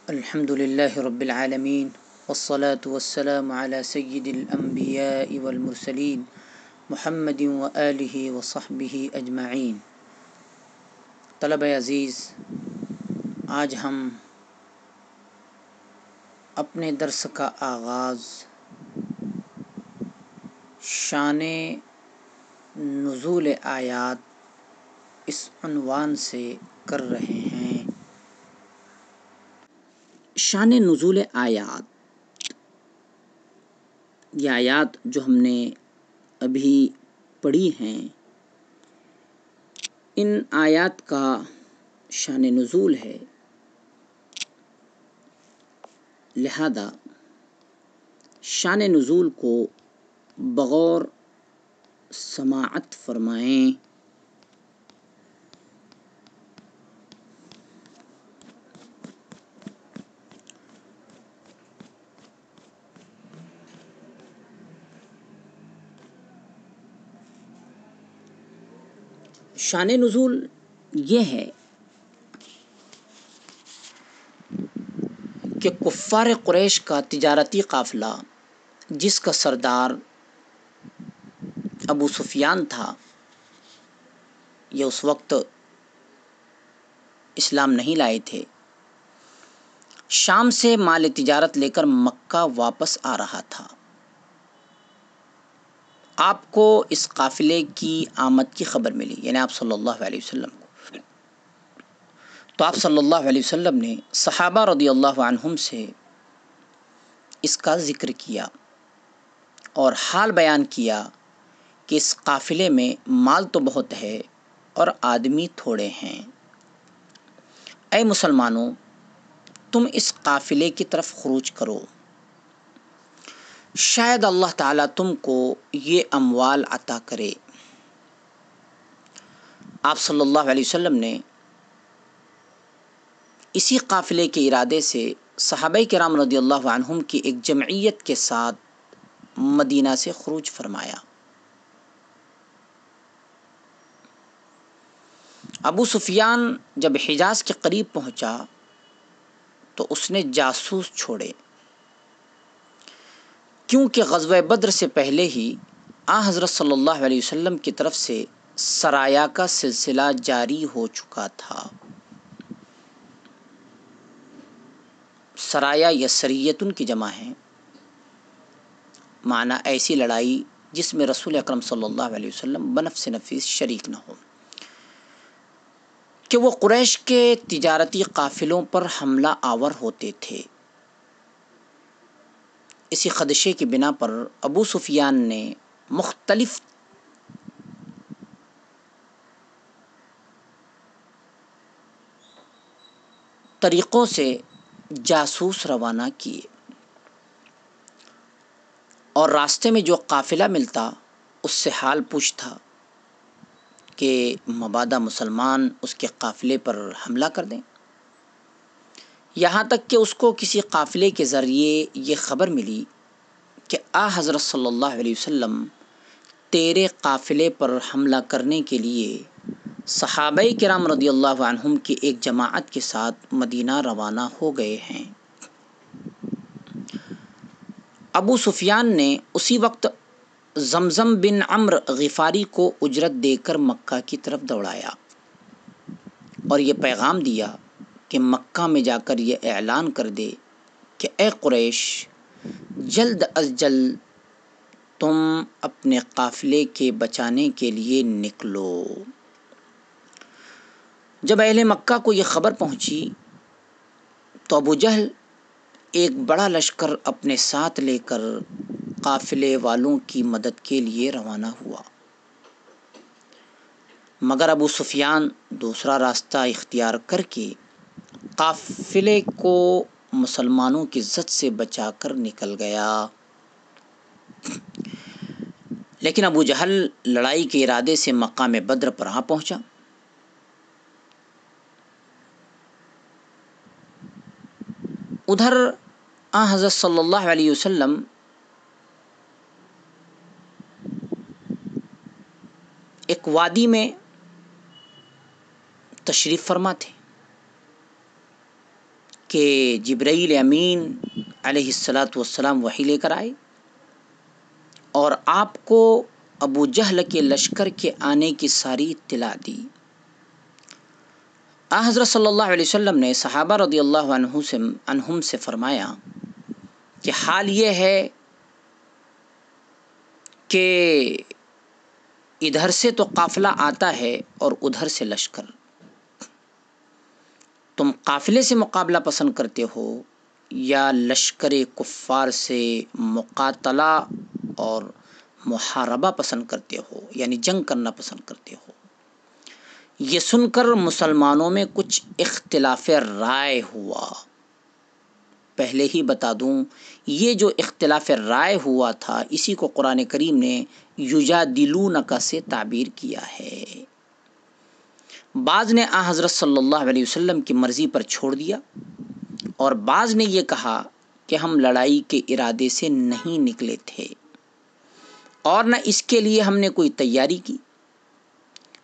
الحمدللہ رب العالمین والصلاة والسلام علی سید الانبیاء والمرسلین محمد وآلہ وصحبہ اجمعین۔ طلبہ عزیز، آج ہم اپنے درس کا آغاز شان نزول آیات اس عنوان سے کر رہے ہیں۔ شان نزول آیات، یہ آیات جو ہم نے ابھی پڑھی ہیں، ان آیات کا شان نزول ہے، لہذا شان نزول کو بغور سماعت فرمائیں۔ شان نزول یہ ہے کہ کفار قریش کا تجارتی قافلہ، جس کا سردار ابو سفیان تھا، یہ اس وقت اسلام نہیں لائے تھے، شام سے مال تجارت لے کر مکہ واپس آ رہا تھا۔ آپ کو اس قافلے کی آمد کی خبر ملی، یعنی آپ صلی اللہ علیہ وسلم کو، تو آپ صلی اللہ علیہ وسلم نے صحابہ رضی اللہ عنہم سے اس کا ذکر کیا اور حال بیان کیا کہ اس قافلے میں مال تو بہت ہے اور آدمی تھوڑے ہیں۔ اے مسلمانوں، تم اس قافلے کی طرف خروج کرو، شاید اللہ تعالیٰ تم کو یہ اموال عطا کرے۔ آپ صلی اللہ علیہ وسلم نے اسی قافلے کے ارادے سے صحابہ کرام رضی اللہ عنہم کی ایک جمعیت کے ساتھ مدینہ سے خروج فرمایا۔ ابو سفیان جب حجاز کے قریب پہنچا تو اس نے جاسوس چھوڑے، کیونکہ غزوہ بدر سے پہلے ہی حضرت صلی اللہ علیہ وسلم کی طرف سے سرایا کا سلسلہ جاری ہو چکا تھا۔ سرایا یا سریتن کی جمع ہے، معنی ایسی لڑائی جس میں رسول اکرم صلی اللہ علیہ وسلم بنفس نفیس شریک نہ ہو، کہ وہ قریش کے تجارتی قافلوں پر حملہ آور ہوتے تھے۔ اسی خدشے کی بنا پر ابو سفیان نے مختلف طریقوں سے جاسوس روانہ کیے اور راستے میں جو قافلہ ملتا اس سے حال پوچھتا کہ مبادا مسلمان اس کے قافلے پر حملہ کر دیں، یہاں تک کہ اس کو کسی قافلے کے ذریعے یہ خبر ملی کہ حضرت صلی اللہ علیہ وسلم تیرے قافلے پر حملہ کرنے کے لیے صحابہ کرام رضی اللہ عنہم کی ایک جماعت کے ساتھ مدینہ روانہ ہو گئے ہیں۔ ابو سفیان نے اسی وقت زمزم بن عمرو غفاری کو اجرت دے کر مکہ کی طرف دوڑایا اور یہ پیغام دیا کہ مکہ میں جا کر یہ اعلان کر دے کہ اے قریش، جلد از جلد تم اپنے قافلے کے بچانے کے لیے نکلو۔ جب اہل مکہ کو یہ خبر پہنچی تو ابو جہل ایک بڑا لشکر اپنے ساتھ لے کر قافلے والوں کی مدد کے لیے روانہ ہوا، مگر ابو سفیان دوسرا راستہ اختیار کر کے قافلے کو مسلمانوں کی زد سے بچا کر نکل گیا۔ لیکن ابو جہل لڑائی کے ارادے سے مقام بدر پر پہنچا۔ ادھر حضرت صلی اللہ علیہ وسلم ایک وادی میں تشریف فرما تھے کہ جبرائیل امین علیہ الصلاۃ والسلام وحی لے کر آئے اور آپ کو ابو جہل کے لشکر کے آنے کی ساری اطلاع دی۔ حضرت صلی اللہ علیہ وسلم نے صحابہ رضی اللہ عنہم سے فرمایا کہ حال یہ ہے کہ ادھر سے تو قافلہ آتا ہے اور ادھر سے لشکر، تم قافلے سے مقابلہ پسند کرتے ہو یا لشکر کفار سے مقاتلہ اور محاربہ پسند کرتے ہو، یعنی جنگ کرنا پسند کرتے ہو؟ یہ سن کر مسلمانوں میں کچھ اختلاف رائے ہوا۔ پہلے ہی بتا دوں، یہ جو اختلاف رائے ہوا تھا اسی کو قرآن کریم نے یجادلونک سے تعبیر کیا ہے۔ بعض نے حضرت صلی اللہ علیہ وسلم کی مرضی پر چھوڑ دیا اور بعض نے یہ کہا کہ ہم لڑائی کے ارادے سے نہیں نکلے تھے اور نہ اس کے لیے ہم نے کوئی تیاری کی،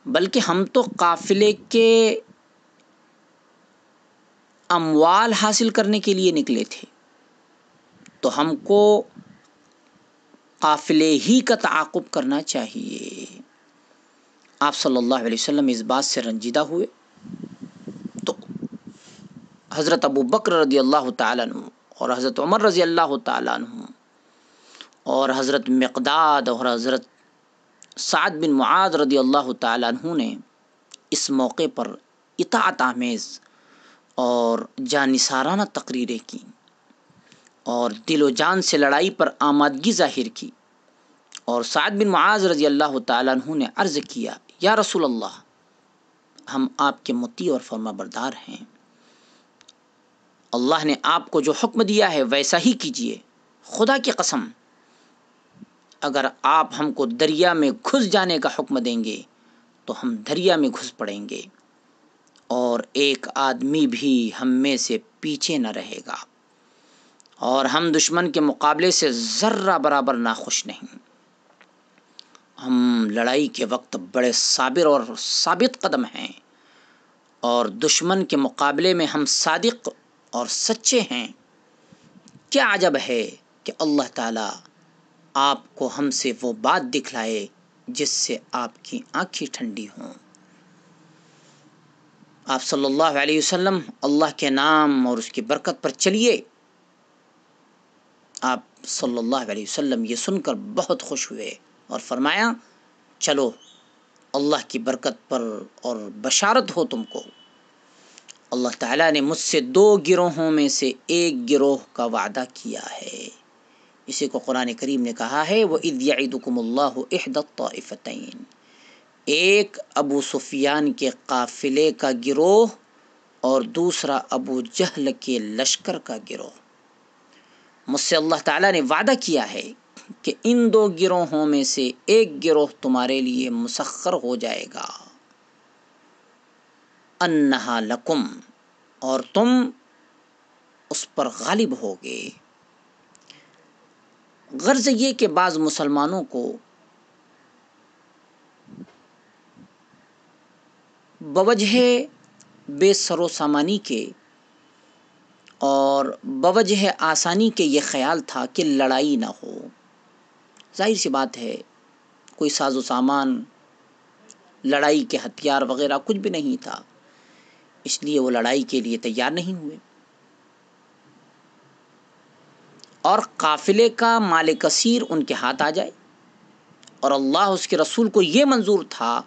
بلکہ ہم تو قافلے کے اموال حاصل کرنے کے لیے نکلے تھے، تو ہم کو قافلے ہی کا تعاقب کرنا چاہیے۔ آپ صلی اللہ علیہ وسلم اس بات سے رنجیدہ ہوئے تو حضرت ابو بکر رضی اللہ تعالیٰ عنہ اور حضرت عمر رضی اللہ تعالیٰ عنہ اور حضرت مقداد اور حضرت سعد بن معاذ رضی اللہ تعالیٰ عنہ نے اس موقع پر اطاعت آمیز اور جانثارانہ تقریریں کی اور دل و جان سے لڑائی پر آمادگی ظاہر کی، اور سعد بن معاذ رضی اللہ تعالیٰ عنہ نے عرض کیا، یا رسول اللہ، ہم آپ کے مطیع اور فرما بردار ہیں، اللہ نے آپ کو جو حکم دیا ہے ویسا ہی کیجیے، خدا کی قسم اگر آپ ہم کو دریا میں گھس جانے کا حکم دیں گے تو ہم دریا میں گھس پڑیں گے اور ایک آدمی بھی ہم میں سے پیچھے نہ رہے گا، اور ہم دشمن کے مقابلے سے ذرہ برابر ناخوش نہیں، ہم لڑائی کے وقت بڑے صابر اور ثابت قدم ہیں اور دشمن کے مقابلے میں ہم صادق اور سچے ہیں۔ کیا عجب ہے کہ اللہ تعالیٰ آپ کو ہم سے وہ بات دکھلائے جس سے آپ کی آنکھیں ٹھنڈی ہوں۔ آپ صلی اللہ علیہ وسلم اللہ کے نام اور اس کی برکت پر چلیے۔ آپ صلی اللہ علیہ وسلم یہ سن کر بہت خوش ہوئے اور فرمایا، چلو اللہ کی برکت پر اور بشارت ہو تم کو، اللہ تعالیٰ نے مجھ سے 2 گروہوں میں سے ایک گروہ کا وعدہ کیا ہے۔ اسی کو قرآن کریم نے کہا ہے، وَإِذْ يَعِدُكُمُ اللَّهُ إِحْدَى الطَّائِفَتَيْنِ، ایک ابو سفیان کے قافلے کا گروہ اور دوسرا ابو جہل کے لشکر کا گروہ۔ مجھ سے اللہ تعالیٰ نے وعدہ کیا ہے کہ ان 2 گروہوں میں سے ایک گروہ تمہارے لیے مسخر ہو جائے گا، انہا لکم، اور تم اس پر غالب ہوگے۔ غرض یہ کہ بعض مسلمانوں کو بوجہ بے سر و سامانی کے اور بوجہ آسانی کے یہ خیال تھا کہ لڑائی نہ ہو۔ ظاہر سی بات ہے، کوئی ساز و سامان، لڑائی کے ہتھیار وغیرہ کچھ بھی نہیں تھا، اس لیے وہ لڑائی کے لیے تیار نہیں ہوئے، اور قافلے کا مال کثیر ان کے ہاتھ آ جائے، اور اللہ اس کے رسول کو یہ منظور تھا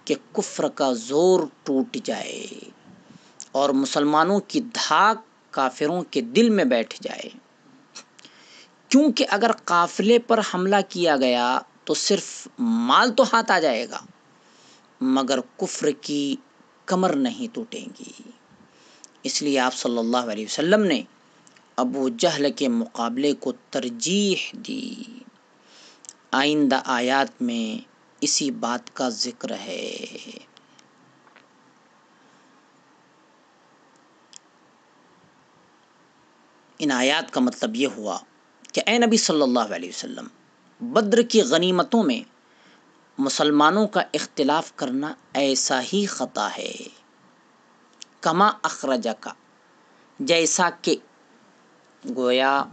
کہ کفر کا زور ٹوٹ جائے اور مسلمانوں کی دھاک کافروں کے دل میں بیٹھ جائے، کیونکہ اگر قافلے پر حملہ کیا گیا تو صرف مال تو ہاتھ آ جائے گا مگر کفر کی کمر نہیں ٹوٹے گی۔ اس لیے آپ صلی اللہ علیہ وسلم نے ابو جہل کے مقابلے کو ترجیح دی۔ آئندہ آیات میں اسی بات کا ذکر ہے۔ ان آیات کا مطلب یہ ہوا کہ اے نبی صلی اللہ علیہ وسلم، بدر کی غنیمتوں میں مسلمانوں کا اختلاف کرنا ایسا ہی خطا ہے، کما اخرجہ کا، جیسا کہ، گویا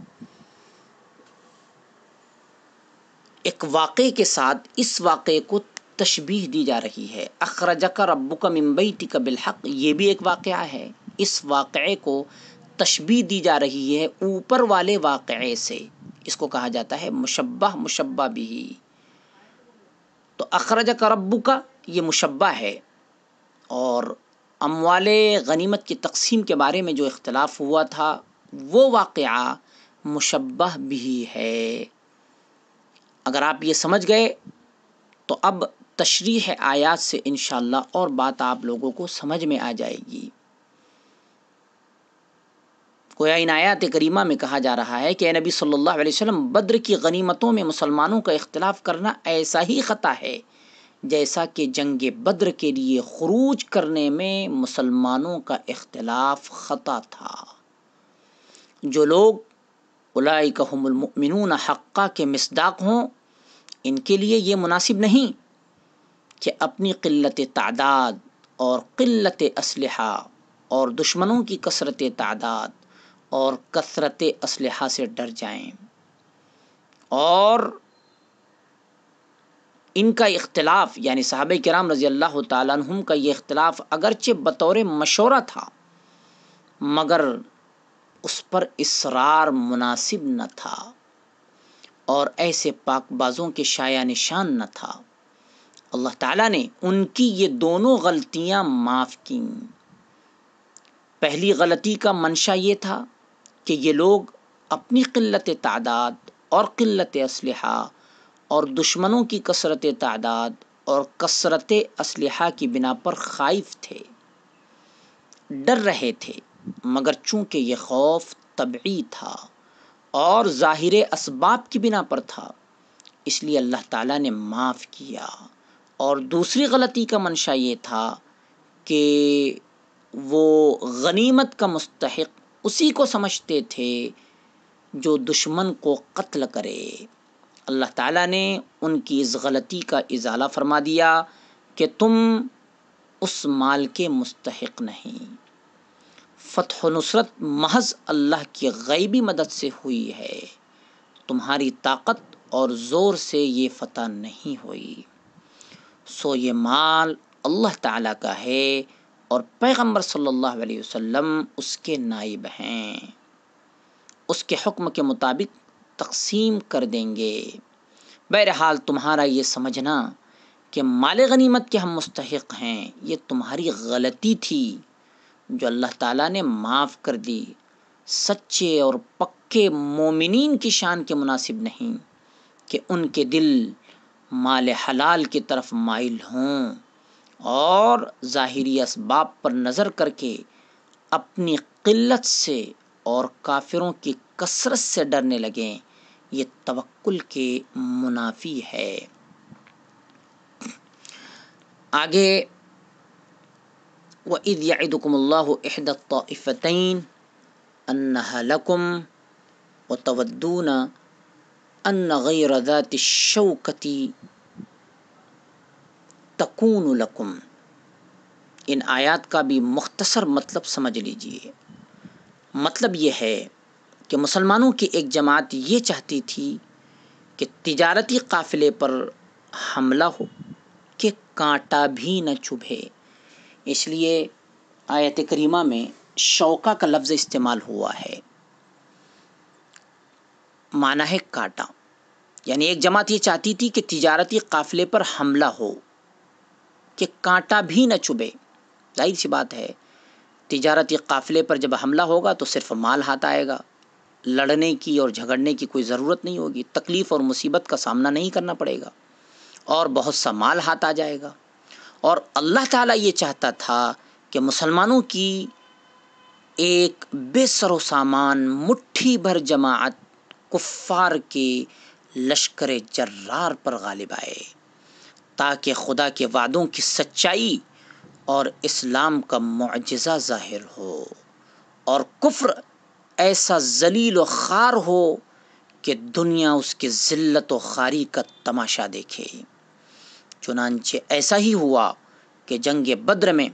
ایک واقعے کے ساتھ اس واقعے کو تشبیہ دی جا رہی ہے۔ اخرجک ربک من بیتک بالحق، یہ بھی ایک واقعہ ہے، اس واقعے کو تشبیہ دی جا رہی ہے اوپر والے واقعے سے، اس کو کہا جاتا ہے مشبہ مشبہ بھی۔ تو اخرجک ربک یہ مشبہ ہے، اور اموال غنیمت کی تقسیم کے بارے میں جو اختلاف ہوا تھا وہ واقعہ مشبہ بھی ہے۔ اگر آپ یہ سمجھ گئے تو اب تشریح آیات سے انشاءاللہ اور بات آپ لوگوں کو سمجھ میں آ جائے گی۔ گویا ان آیات کریمہ میں کہا جا رہا ہے کہ اے نبی صلی اللہ علیہ وسلم، بدر کی غنیمتوں میں مسلمانوں کا اختلاف کرنا ایسا ہی خطا ہے جیسا کہ جنگ بدر کے لیے خروج کرنے میں مسلمانوں کا اختلاف خطا تھا۔ جو لوگ اولئک هم المؤمنون حقا کے مصداق ہوں، ان کے لیے یہ مناسب نہیں کہ اپنی قلت تعداد اور قلت اسلحہ اور دشمنوں کی کثرت تعداد اور کثرت اسلحہ سے ڈر جائیں، اور ان کا اختلاف یعنی صحابہ کرام رضی اللہ تعالیٰ عنہم کا یہ اختلاف اگرچہ بطور مشورہ تھا مگر اس پر اصرار مناسب نہ تھا، اور ایسے پاک بازوں کے شایع نشان نہ تھا۔ اللہ تعالیٰ نے ان کی یہ دونوں غلطیاں معاف کیں۔ پہلی غلطی کا منشا یہ تھا کہ یہ لوگ اپنی قلت تعداد اور قلت اسلحہ اور دشمنوں کی کثرت تعداد اور کثرت اسلحہ کی بنا پر خائف تھے، ڈر رہے تھے، مگر چونکہ یہ خوف طبعی تھا اور ظاہر اسباب کی بنا پر تھا، اس لیے اللہ تعالیٰ نے معاف کیا۔ اور دوسری غلطی کا منشا یہ تھا کہ وہ غنیمت کا مستحق اسی کو سمجھتے تھے جو دشمن کو قتل کرے۔ اللہ تعالیٰ نے ان کی اس غلطی کا ازالہ فرما دیا کہ تم اس مال کے مستحق نہیں۔ فتح و نصرت محض اللہ کی غیبی مدد سے ہوئی ہے، تمہاری طاقت اور زور سے یہ فتح نہیں ہوئی۔ سو یہ مال اللہ تعالیٰ کا ہے اور پیغمبر صلی اللہ علیہ وسلم اس کے نائب ہیں، اس کے حکم کے مطابق تقسیم کر دیں گے۔ بہرحال تمہارا یہ سمجھنا کہ مال غنیمت کے ہم مستحق ہیں یہ تمہاری غلطی تھی جو اللہ تعالیٰ نے معاف کر دی۔ سچے اور پکے مومنین کی شان کے مناسب نہیں کہ ان کے دل مال حلال کی طرف مائل ہوں اور ظاہری اسباب پر نظر کر کے اپنی قلت سے اور کافروں کی کثرت سے ڈرنے لگیں، یہ توکل کے منافی ہے۔ آگے وَإِذْ يَعِدُكُمُ اللَّهُ إِحْدَى الطَّائِفَتَيْنِ أَنَّهَا لَكُمْ وَتَوَدُّونَ أَنَّ غَيْرَ ذَاتِ الشَّوْكَةِ تَكُونُ لَكُمْ۔ ان آیات کا بھی مختصر مطلب سمجھ لیجئے۔ مطلب یہ ہے کہ مسلمانوں کی ایک جماعت یہ چاہتی تھی کہ تجارتی قافلے پر حملہ ہو کہ کانٹا بھی نہ چبھے، اس لیے آیت کریمہ میں شوکہ کا لفظ استعمال ہوا ہے، معنی ہے کانٹا۔ یعنی ایک جماعت یہ چاہتی تھی کہ تجارتی قافلے پر حملہ ہو کہ کانٹا بھی نہ چبھے۔ ظاہر سی بات ہے، تجارتی قافلے پر جب حملہ ہوگا تو صرف مال ہاتھ آئے گا، لڑنے کی اور جھگڑنے کی کوئی ضرورت نہیں ہوگی، تکلیف اور مصیبت کا سامنا نہیں کرنا پڑے گا اور بہت سا مال ہاتھ آ جائے گا۔ اور اللہ تعالیٰ یہ چاہتا تھا کہ مسلمانوں کی ایک بے سر و سامان مٹھی بھر جماعت کفار کے لشکر جرار پر غالب آئے، تاکہ خدا کے وعدوں کی سچائی اور اسلام کا معجزہ ظاہر ہو اور کفر ایسا ذلیل و خوار ہو کہ دنیا اس کے ذلت و خواری کا تماشا دیکھے۔ چنانچہ ایسا ہی ہوا کہ جنگ بدر میں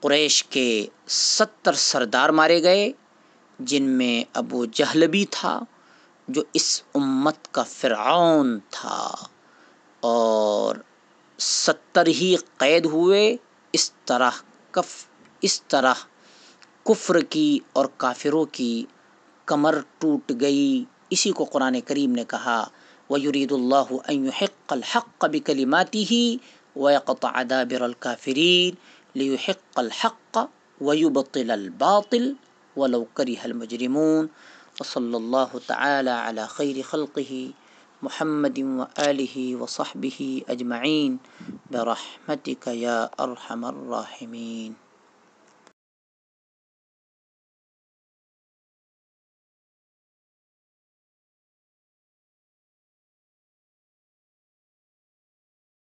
قریش کے 70 سردار مارے گئے، جن میں ابو جہل بھی تھا جو اس امت کا فرعون تھا، اور 70 ہی قید ہوئے۔ اس طرح کفر کی اور کافروں کی کمر ٹوٹ گئی۔ اسی کو قرآن کریم نے کہا وَيُرِيدُ اللَّهُ أَن يُحِقَّ الْحَقَّ بِكَلِمَاتِهِ وَيَقْطَعَ دَابِرَ الْكَافِرِينَ لِيُحِقَّ الْحَقَّ وَيُبْطِلَ الْبَاطِلَ وَلَوْ كَرِهَ الْمُجْرِمُونَ۔ وصلی اللہ تعالی علی خیر خلقہ محمد وآلہ وصحبہ اجمعین برحمتک یا ارحم الراحمین۔